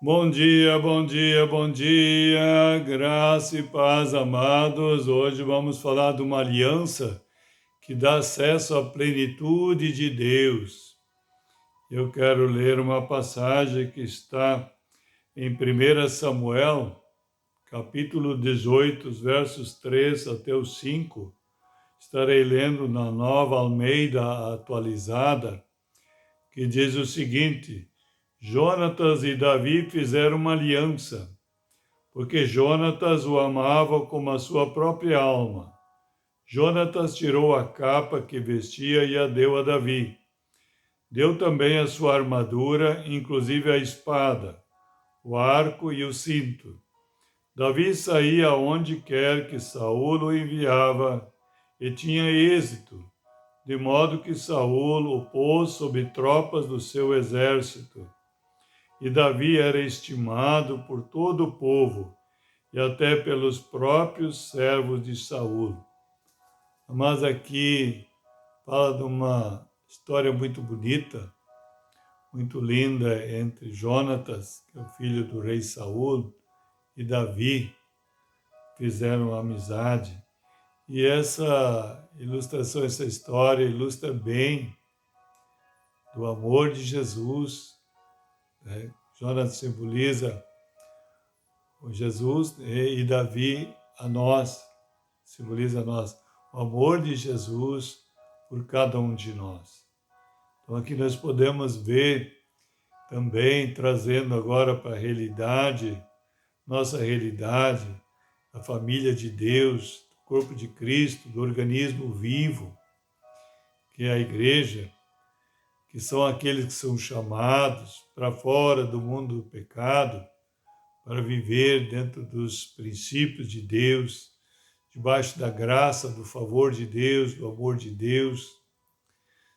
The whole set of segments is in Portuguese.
Bom dia, bom dia, bom dia, graça e paz, amados. Hoje vamos falar de uma aliança que dá acesso à plenitude de Deus. Eu quero ler uma passagem que está em 1 Samuel, capítulo 18, versos 3 até os 5. Estarei lendo na Nova Almeida Atualizada, que diz o seguinte: Jonatas e Davi fizeram uma aliança, porque Jonatas o amava como a sua própria alma. Jonatas tirou a capa que vestia e a deu a Davi. Deu também a sua armadura, inclusive a espada, o arco e o cinto. Davi saía onde quer que Saul o enviava e tinha êxito, de modo que Saul o pôs sob tropas do seu exército. E Davi era estimado por todo o povo e até pelos próprios servos de Saul. Mas aqui fala de uma história muito bonita, muito linda, entre Jonatas, que é o filho do rei Saul, e Davi, fizeram amizade. E essa ilustração, essa história ilustra bem do amor de Jesus, né? Jonatas simboliza o Jesus e Davi a nós, simboliza a nós, o amor de Jesus por cada um de nós. Então aqui nós podemos ver também, trazendo agora para a realidade, nossa realidade, a família de Deus, do corpo de Cristo, do organismo vivo, que é a igreja, que são aqueles que são chamados para fora do mundo do pecado, para viver dentro dos princípios de Deus, debaixo da graça, do favor de Deus, do amor de Deus,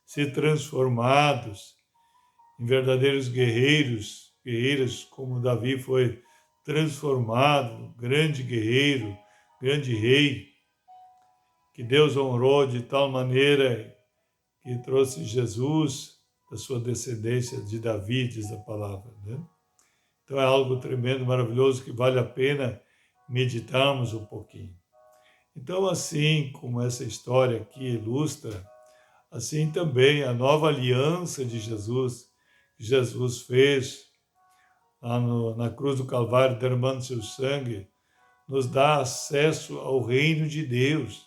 ser transformados em verdadeiros guerreiros, guerreiras como Davi foi transformado, grande guerreiro, grande rei, que Deus honrou de tal maneira que trouxe Jesus, da sua descendência de Davi, diz a palavra, né? Então é algo tremendo, maravilhoso, que vale a pena meditarmos um pouquinho. Então, assim como essa história aqui ilustra, assim também a nova aliança de Jesus, que Jesus fez lá na cruz do Calvário, derramando seu sangue, nos dá acesso ao reino de Deus.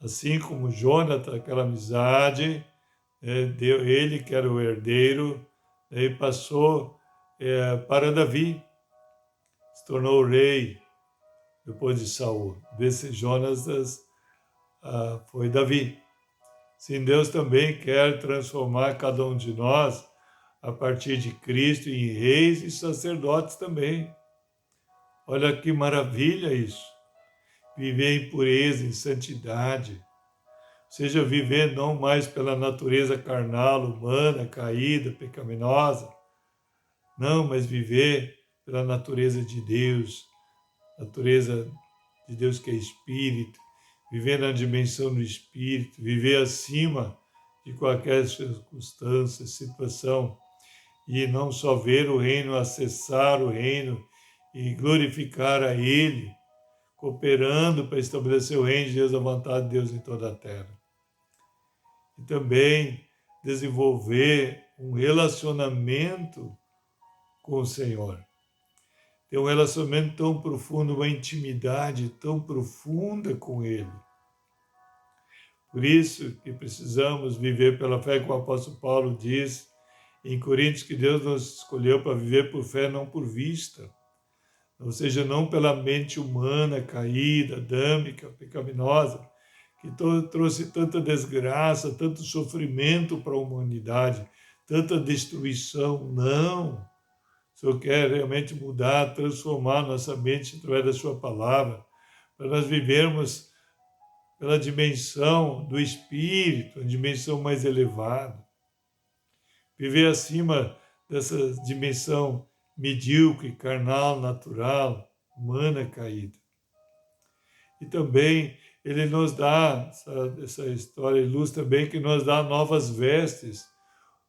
Assim como Jonathan, aquela amizade, deu ele, que era o herdeiro, e passou para Davi, se tornou rei depois de Saul. Desse Jonatas foi Davi. Sim, Deus também quer transformar cada um de nós, a partir de Cristo, em reis e sacerdotes também. Olha que maravilha isso. Viver em pureza, em santidade. Ou seja, viver não mais pela natureza carnal, humana, caída, pecaminosa. Não, mas viver pela natureza de Deus, natureza de Deus que é Espírito, viver na dimensão do Espírito, viver acima de qualquer circunstância, situação, e não só ver o reino, acessar o reino e glorificar a Ele, cooperando para estabelecer o reino de Deus, a vontade de Deus em toda a terra. E também desenvolver um relacionamento com o Senhor. Ter um relacionamento tão profundo, uma intimidade tão profunda com Ele. Por isso que precisamos viver pela fé, como o apóstolo Paulo diz em Coríntios, que Deus nos escolheu para viver por fé, não por vista. Ou seja, não pela mente humana, caída, adâmica, pecaminosa, que trouxe tanta desgraça, tanto sofrimento para a humanidade, tanta destruição. Não! O Senhor quer realmente mudar, transformar nossa mente através da sua palavra, para nós vivermos pela dimensão do Espírito, a dimensão mais elevada. Viver acima dessa dimensão medíocre, carnal, natural, humana, caída. E também ele nos dá, essa história ilustra bem, que nos dá novas vestes,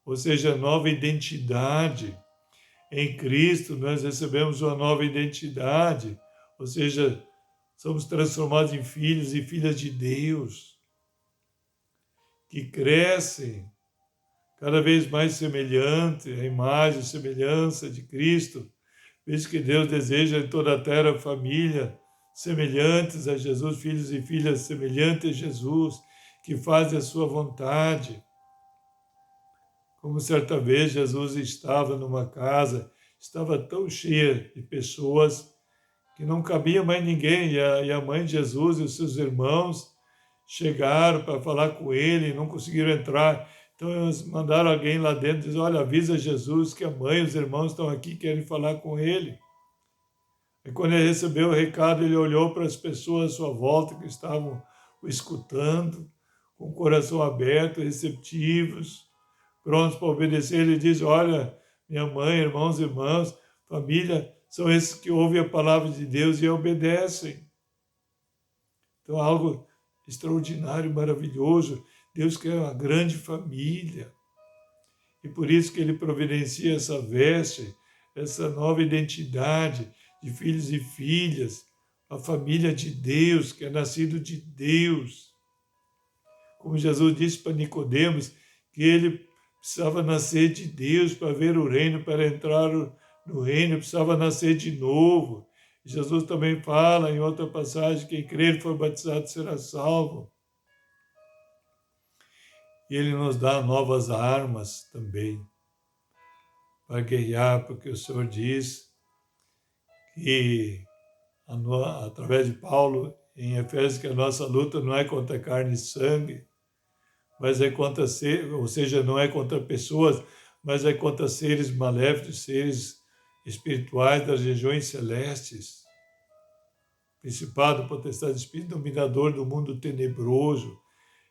ou seja, nova identidade. Em Cristo nós recebemos uma nova identidade, ou seja, somos transformados em filhos e filhas de Deus, que crescem cada vez mais semelhante à imagem e semelhança de Cristo, visto que Deus deseja em toda a terra família semelhantes a Jesus, filhos e filhas semelhantes a Jesus, que fazem a sua vontade. Como certa vez Jesus estava numa casa, estava tão cheia de pessoas que não cabia mais ninguém, e a mãe de Jesus e os seus irmãos chegaram para falar com ele e não conseguiram entrar. Então eles mandaram alguém lá dentro e dizer, olha, avisa Jesus que a mãe e os irmãos estão aqui, querem falar com ele. E quando ele recebeu o recado, ele olhou para as pessoas à sua volta que estavam o escutando, com o coração aberto, receptivos, prontos para obedecer. Ele diz, olha, minha mãe, irmãos e irmãs, família, são esses que ouvem a palavra de Deus e obedecem. Então, algo extraordinário, maravilhoso. Deus quer uma grande família. E por isso que ele providencia essa veste, essa nova identidade de filhos e filhas, a família de Deus, que é nascido de Deus. Como Jesus disse para Nicodemos, que ele precisava nascer de Deus para ver o reino, para entrar no reino, precisava nascer de novo. Jesus também fala em outra passagem, quem crer e for batizado será salvo. E ele nos dá novas armas também para guerrear, porque o Senhor diz que, através de Paulo, em Efésios, que a nossa luta não é contra carne e sangue, mas é contra ou seja, não é contra pessoas, mas é contra seres maléficos, seres espirituais das regiões celestes, principado, potestade de espírito, dominador do mundo tenebroso.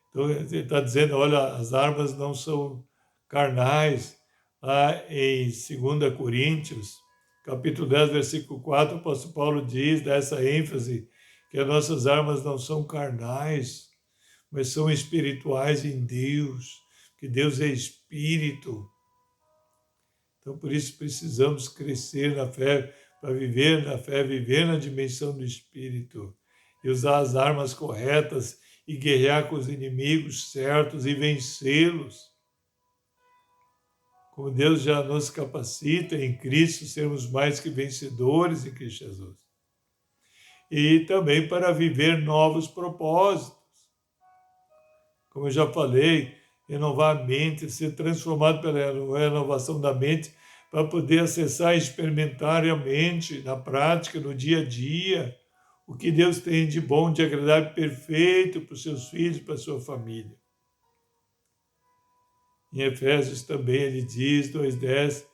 Então ele está dizendo, olha, as armas não são carnais. Lá em 2 Coríntios, capítulo 10, versículo 4, o apóstolo Paulo diz, dá essa ênfase, que as nossas armas não são carnais, mas são espirituais em Deus, que Deus é espírito. Então, por isso, precisamos crescer na fé, para viver na fé, viver na dimensão do espírito, e usar as armas corretas e guerrear com os inimigos certos e vencê-los. Como Deus já nos capacita em Cristo, sermos mais que vencedores em Cristo Jesus. E também para viver novos propósitos. Como eu já falei, renovar a mente, ser transformado pela renovação da mente, para poder acessar e experimentar realmente, na prática, no dia a dia, o que Deus tem de bom, de agradável, perfeito para os seus filhos, para a sua família. Em Efésios também ele diz, 2:10,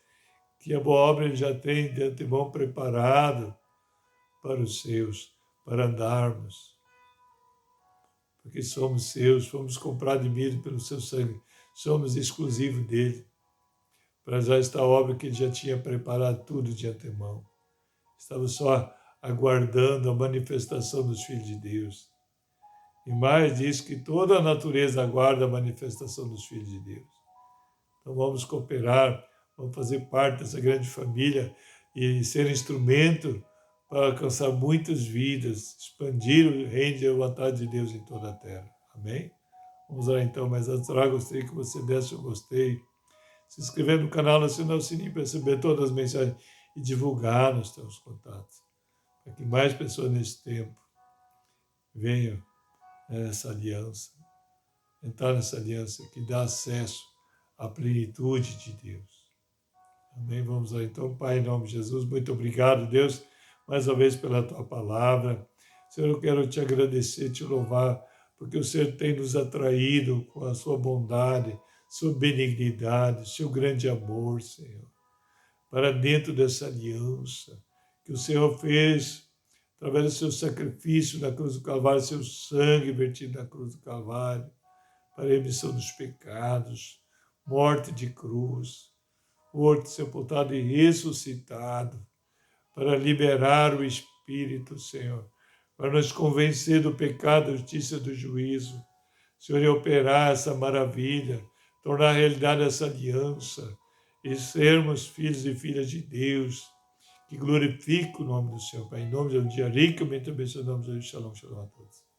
que a boa obra ele já tem de antemão preparado para os seus, para andarmos. Porque somos seus, fomos comprados e medidos pelo seu sangue, somos exclusivos dele. Para já esta obra que ele já tinha preparado tudo de antemão. Estava só aguardando a manifestação dos filhos de Deus. E mais diz que toda a natureza aguarda a manifestação dos filhos de Deus. Então vamos cooperar, vamos fazer parte dessa grande família e ser instrumento para alcançar muitas vidas, expandir o reino e a vontade de Deus em toda a terra. Amém? Vamos lá então, mas antes gostaria que você desse um gostei, se inscrever no canal, acionar o sininho para receber todas as mensagens e divulgar nos teus contatos, para que mais pessoas nesse tempo venham nessa aliança, entrar nessa aliança que dá acesso à plenitude de Deus. Amém? Vamos lá então, Pai, em nome de Jesus, muito obrigado, Deus, mais uma vez pela Tua palavra. Senhor, eu quero Te agradecer, Te louvar, porque o Senhor tem nos atraído com a Sua bondade, Sua benignidade, Seu grande amor, Senhor, para dentro dessa aliança que o Senhor fez através do Seu sacrifício na cruz do Calvário, Seu sangue vertido na cruz do Calvário, para a remissão dos pecados, morte de cruz, morto, sepultado e ressuscitado, para liberar o Espírito, Senhor, para nos convencer do pecado, da justiça e do juízo, Senhor, e operar essa maravilha, tornar realidade essa aliança e sermos filhos e filhas de Deus, que glorifique o nome do Senhor, Pai. Em nome de um dia ricamente abençoado, shalom, shalom a todos.